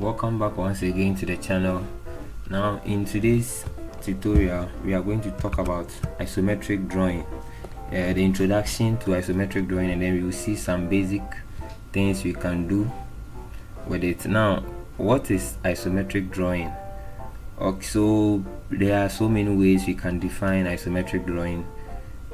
welcome back once again to the channel. Now in today's tutorial we are going to talk about isometric drawing, the introduction to isometric drawing, and then we will see some basic things we can do with it. Now, what is isometric drawing? Okay, so there are so many ways we can define isometric drawing.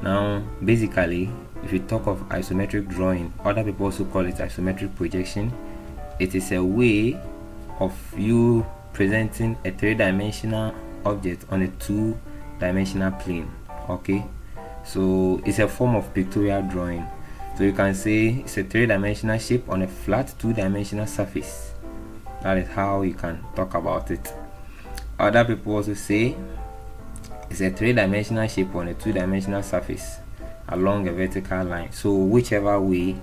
Now basically, if you talk of isometric drawing, other people also call it isometric projection. It is a way of you presenting a three-dimensional object on a two-dimensional plane. Okay, so it's a form of pictorial drawing. So you can say it's a three-dimensional shape on a flat two-dimensional surface. That is how you can talk about it. Other people also say it's a three-dimensional shape on a two-dimensional surface along a vertical line. So whichever way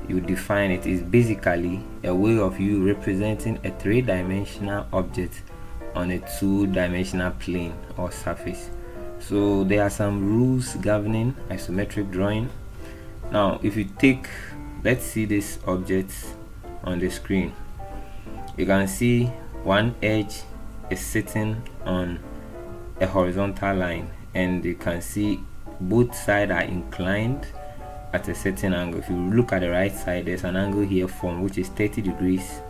you define it, is basically a way of you representing a three-dimensional object on a two-dimensional plane or surface. So there are some rules governing isometric drawing. Now if you take, let's see this object on the screen, you can see one edge is sitting on a horizontal line, and you can see both sides are inclined at a certain angle. If you look at the right side, there's an angle here formed which is 30 degrees,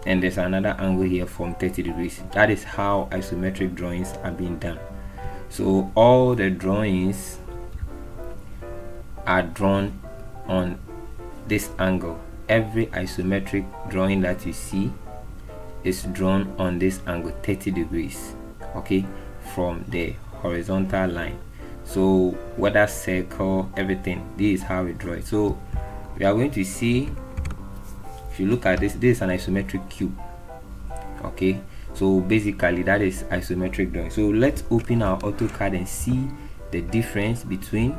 and there's another angle here from 30 degrees. That is how isometric drawings are being done. So all the drawings are drawn on this angle. Every isometric drawing that you see is drawn on this angle, 30 degrees, okay, from the horizontal line. So whether circle, everything, this is how we draw it. So we are going to see, if you look at this, this is an isometric cube. Okay, so basically that is isometric drawing. So let's open our AutoCAD and see the difference between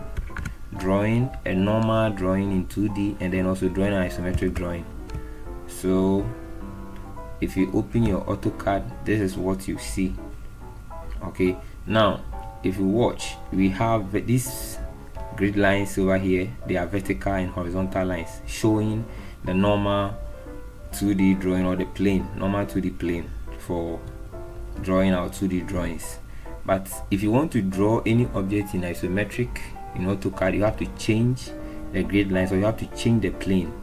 drawing a normal drawing in 2D and then also drawing an isometric drawing. So if you open your AutoCAD, this is what you see. Okay, now if you watch, we have these grid lines over here. They are vertical and horizontal lines showing the normal 2D drawing, or the plane, normal 2D plane for drawing our 2D drawings. But if you want to draw any object in isometric in AutoCAD, you have to change the grid lines, or you have to change the plane.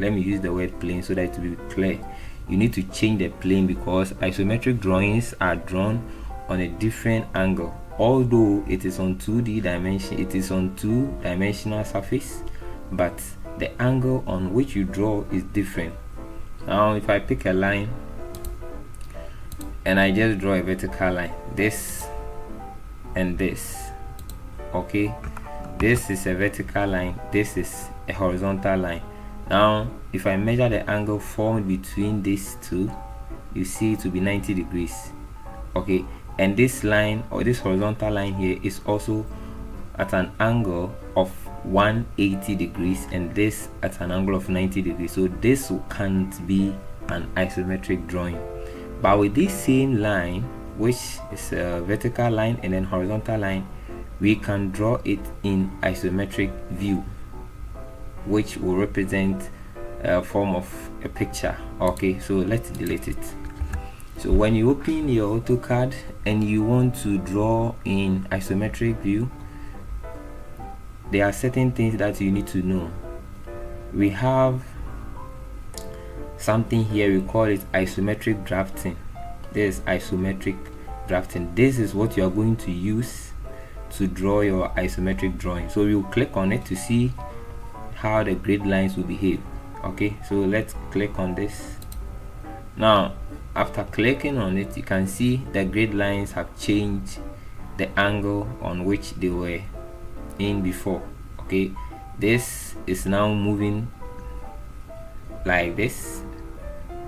Let me use the word plane so that it will be clear. You need to change the plane because isometric drawings are drawn on a different angle. Although it is on 2D dimension, it is on two-dimensional surface, but the angle on which you draw is different. Now if I pick a line and I just draw a vertical line, this and this, okay, this is a vertical line, this is a horizontal line. Now if I measure the angle formed between these two, you see it to be 90 degrees. Okay, and this line, or this horizontal line here, is also at an angle of 180 degrees, and this at an angle of 90 degrees. So this can't be an isometric drawing. But with this same line, which is a vertical line and then horizontal line, we can draw it in isometric view, which will represent a form of a picture. Okay, so let's delete it. So when you open your AutoCAD and you want to draw in isometric view, there are certain things that you need to know. We have something here, we call it isometric drafting. This is isometric drafting. This is what you are going to use to draw your isometric drawing. So you click on it to see how the grid lines will behave. Okay, so let's click on this. Now after clicking on it, you can see the grid lines have changed the angle on which they were in before. Okay, this is now moving like this,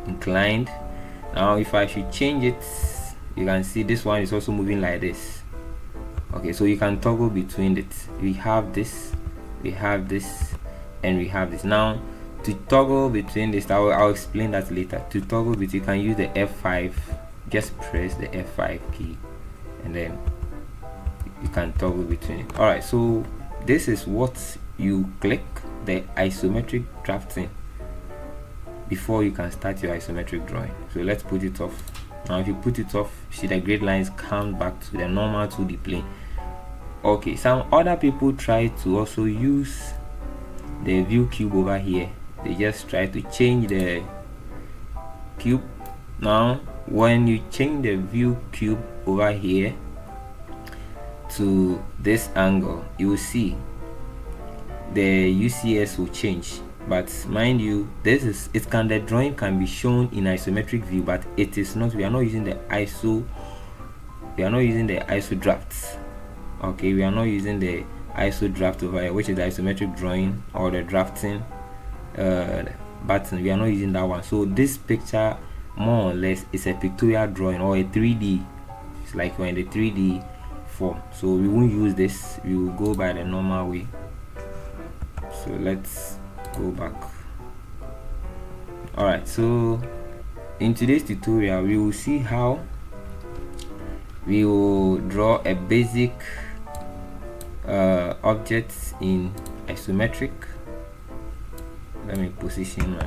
inclined. Now if I should change it, you can see this one is also moving like this. Okay, so you can toggle between it. We have this, we have this, and we have this. Now to toggle between this, I'll explain that later. To toggle between, you can use the F5. Just press the F5 key and then you can toggle between it. Alright, so this is what you click, the isometric drafting. before you can start your isometric drawing. So let's put it off. Now if you put it off, see the grid lines come back to the normal 2D plane. Okay, some other people try to also use the view cube over here. They just try to change the cube. Now when you change the view cube over here to this angle, you will see the UCS will change. But mind you, the drawing can be shown in isometric view, but it is not. We are not using the ISO drafts. Okay, we are not using the ISO draft over here, which is the isometric drawing or the drafting button. We are not using that one. So this picture more or less is a pictorial drawing or a 3D. It's like we're in the 3D form, so we won't use this. We will go by the normal way. So let's go back. All right, so in today's tutorial we will see how we will draw a basic object in isometric. Let me position my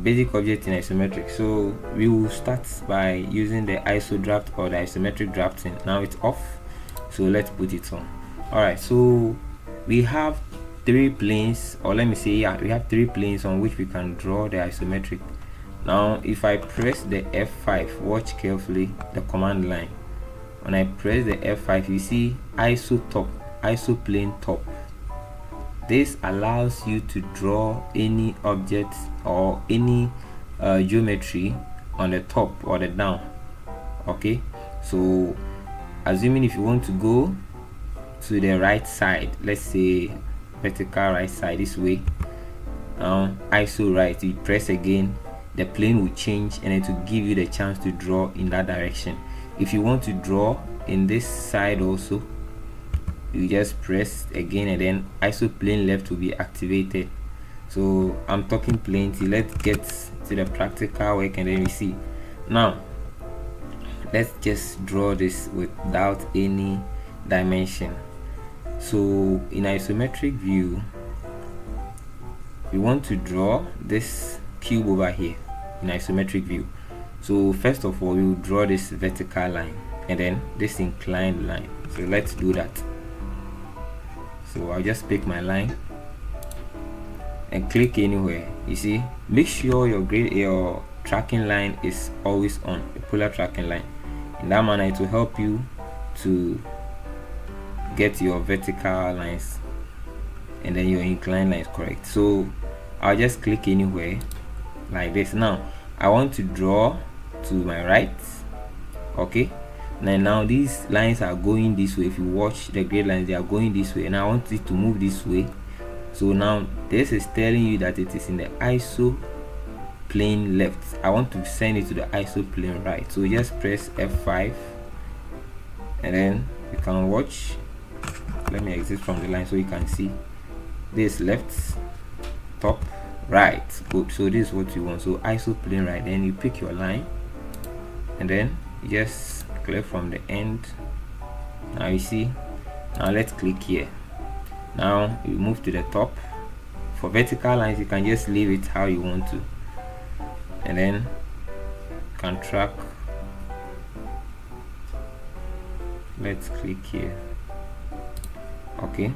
basic object in isometric. So we will start by using the ISO draft or the isometric drafting. Now it's off, so let's put it on. All right, so we have 3 planes, or let me say, yeah, we have 3 planes on which we can draw the isometric. Now if I press the F5, watch carefully the command line. When I press the F5, you see ISO top, ISO plane top. This allows you to draw any object or any geometry on the top or the down. Okay, so assuming if you want to go to the right side, let's say vertical right side this way, ISO right, you press again, the plane will change and it will give you the chance to draw in that direction. If you want to draw in this side also, you just press again and then ISO plane left will be activated. So I'm talking plenty. Let's get to the practical work and then we see. Now let's just draw this without any dimension. So in isometric view, we want to draw this cube over here in isometric view. So first of all, we will draw this vertical line and then this inclined line. So let's do that. So I'll just pick my line and click anywhere. You see, make sure your tracking line is always on, the polar tracking line. In that manner, it will help you to get your vertical lines and then your inclined lines correct. So I'll just click anywhere like this. Now I want to draw to my right. Okay, now these lines are going this way. If you watch the grid lines, they are going this way, and I want it to move this way. So now this is telling you that it is in the ISO plane left. I want to send it to the ISO plane right. So just press F5 and then you can watch. Let me exit from the line so you can see this left, top, right. Good. So this is what you want. So ISO plane right. Then you pick your line and then you just click from the end. Now you see. Now let's click here. Now you move to the top. For vertical lines, you can just leave it how you want to, and then you can track. Let's click here. Okay,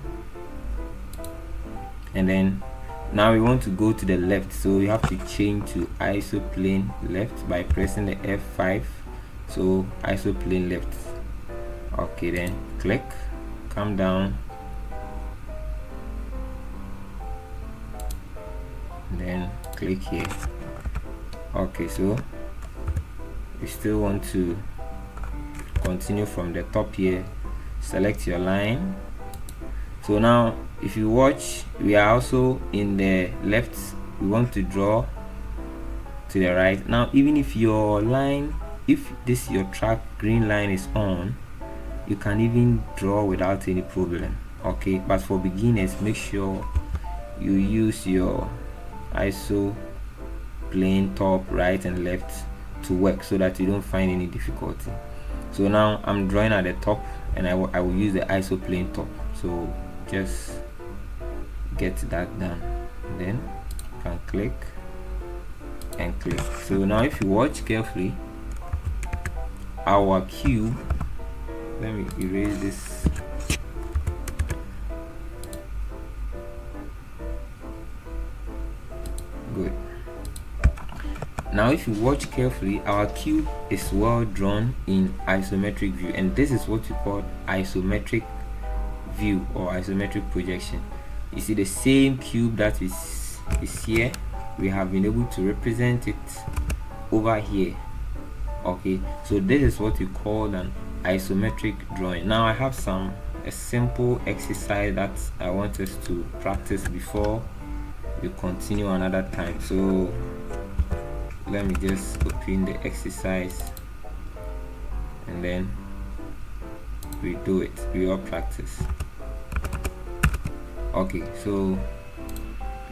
and then now we want to go to the left, so you have to change to ISO plane left by pressing the F5. So ISO plane left. Okay, then click, come down, then click here. Okay, so we still want to continue from the top here. Select your line. So now if you watch, we are also in the left. We want to draw to the right. Now even if your line, if this your track green line is on, you can even draw without any problem. Okay, but for beginners, make sure you use your ISO plane top, right and left to work so that you don't find any difficulty. So now I'm drawing at the top and I will use the ISO plane top. So just get that done, then you can click and click. So now if you watch carefully, our cube, let me erase this. Good. Now if you watch carefully, our cube is well drawn in isometric view, and this is what we call isometric view or isometric projection. You see the same cube that is here, we have been able to represent it over here. Okay, so this is what we call an isometric drawing. Now I have a simple exercise that I want us to practice before we continue another time. So let me just open the exercise and then we do it. We all practice. Okay, so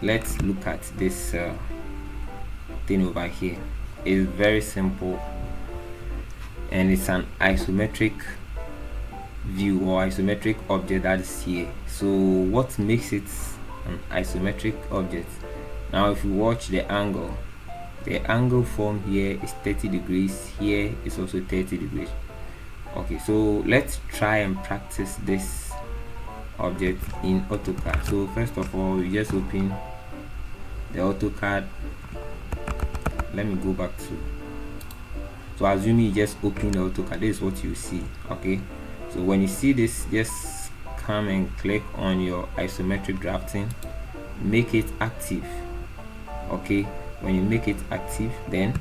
let's look at this thing over here. It's very simple, and it's an isometric view or isometric object that is here. So what makes it an isometric object? Now if you watch the angle form here is 30 degrees, here is also 30 degrees. Okay, so let's try and practice this object in AutoCAD. So first of all, we just open the AutoCAD. Let me go back to, so assuming you just open the AutoCAD, this is what you see. Okay, so when you see this, just come and click on your isometric drafting, make it active. Okay, when you make it active, then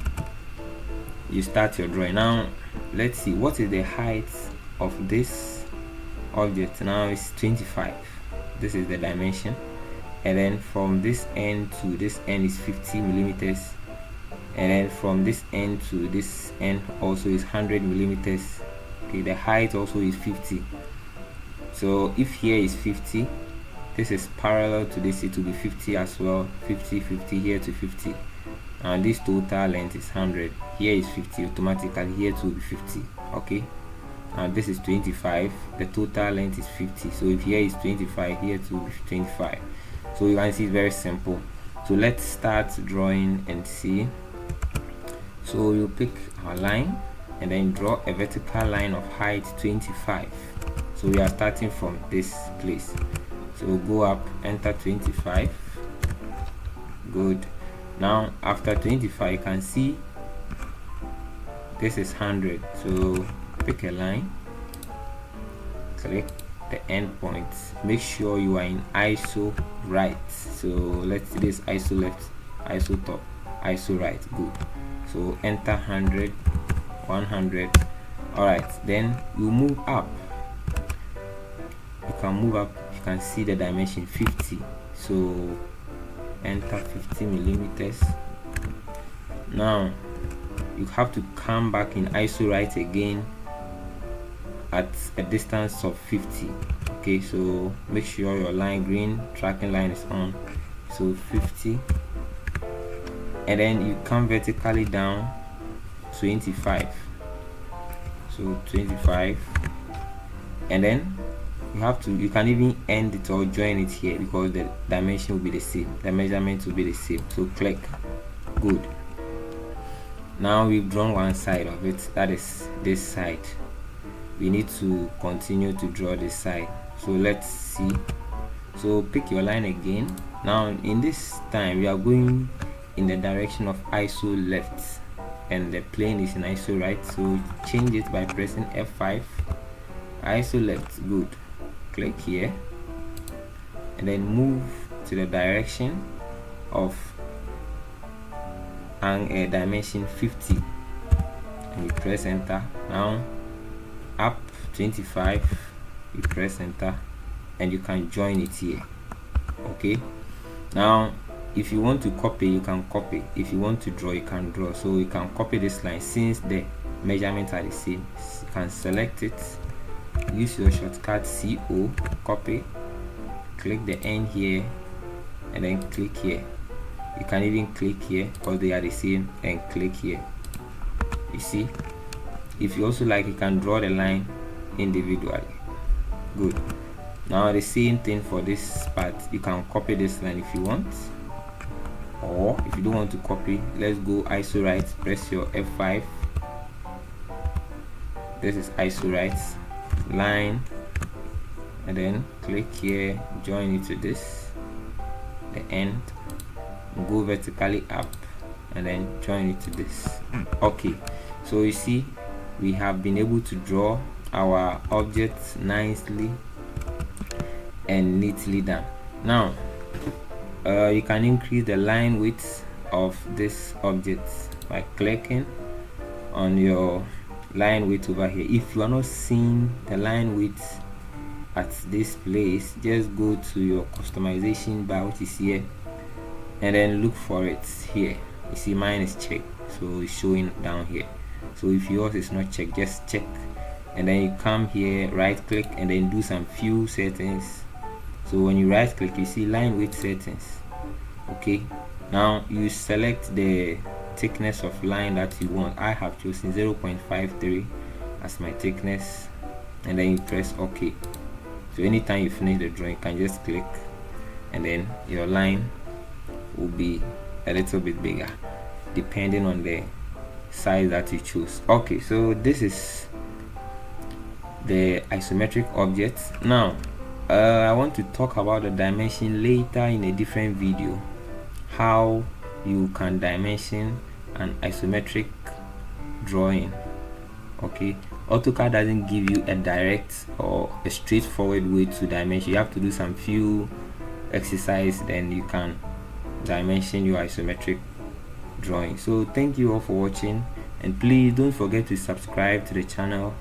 you start your drawing. Now let's see what is the height of this object. Now it's 25. This is the dimension, and then from this end to this end is 50 millimeters, and then from this end to this end also is 100 millimeters. Okay, the height also is 50. So if here is 50, this is parallel to this, it will be 50 as well. 50, 50 here to 50, and this total length is 100. Here is 50 automatically, here to be 50. Okay, and this is 25, the total length is 50. So if here is 25, here to be 25. So you can see it's very simple. So let's start drawing and see. So you pick our line and then draw a vertical line of height 25. So we are starting from this place. So go up, enter 25. Good. Now after 25, you can see this is 100. So pick a line, click the end point, make sure you are in ISO right. So let's see this ISO left, ISO top, ISO right. Good. So enter 100, 100. All right, then you move up. You can move up, you can see the dimension 50. So enter 50 millimeters. Now you have to come back in ISO right again at a distance of 50. Okay, so make sure your line green tracking line is on. So 50, and then you come vertically down 25. So 25, and then you can even end it or join it here because the dimension will be the same, the measurement will be the same. So click. Good. Now we've drawn one side of it, that is this side. We need to continue to draw this side. So let's see. So pick your line again. Now in this time we are going in the direction of ISO left, and the plane is in ISO right. So change it by pressing F5. ISO left. Good. Click here and then move to the direction of dimension 50, and you press enter. Now up 25, you press enter, and you can join it here. Okay, now if you want to copy, you can copy. If you want to draw, you can draw. So you can copy this line since the measurements are the same. You can select it, use your shortcut CO, copy, click the end here, and then click here. You can even click here because they are the same, and click here. You see, if you also like, you can draw the line individually. Good. Now the same thing for this part. You can copy this line if you want, or if you don't want to copy, let's go ISO right, press your F5. This is ISO right line, and then click here, join it to this, the end, go vertically up, and then join it to this. Okay, so you see we have been able to draw our objects nicely and neatly done. Now you can increase the line width of this object by clicking on your line width over here. If you are not seeing the line width at this place, just go to your customization bar, which is here, and then look for it here. You see mine is checked, so it's showing down here. So if yours is not checked, just check, and then you come here, right click, and then do some few settings. So when you right click, you see line width settings. Okay, now you select the thickness of line that you want. I have chosen 0.53 as my thickness, and then you press OK. So anytime you finish the drawing, you can just click, and then your line will be a little bit bigger depending on the size that you choose. Okay, so this is the isometric object. Now I want to talk about the dimension later in a different video, how you can dimension an isometric drawing. Okay, AutoCAD doesn't give you a direct or a straightforward way to dimension. You have to do some few exercise, then you can dimension your isometric drawing. So thank you all for watching, and please don't forget to subscribe to the channel,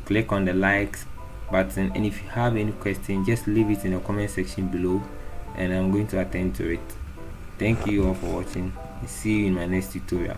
click on the likes button, and if you have any question, just leave it in the comment section below and I'm going to attend to it. Thank you all for watching, and see you in my next tutorial.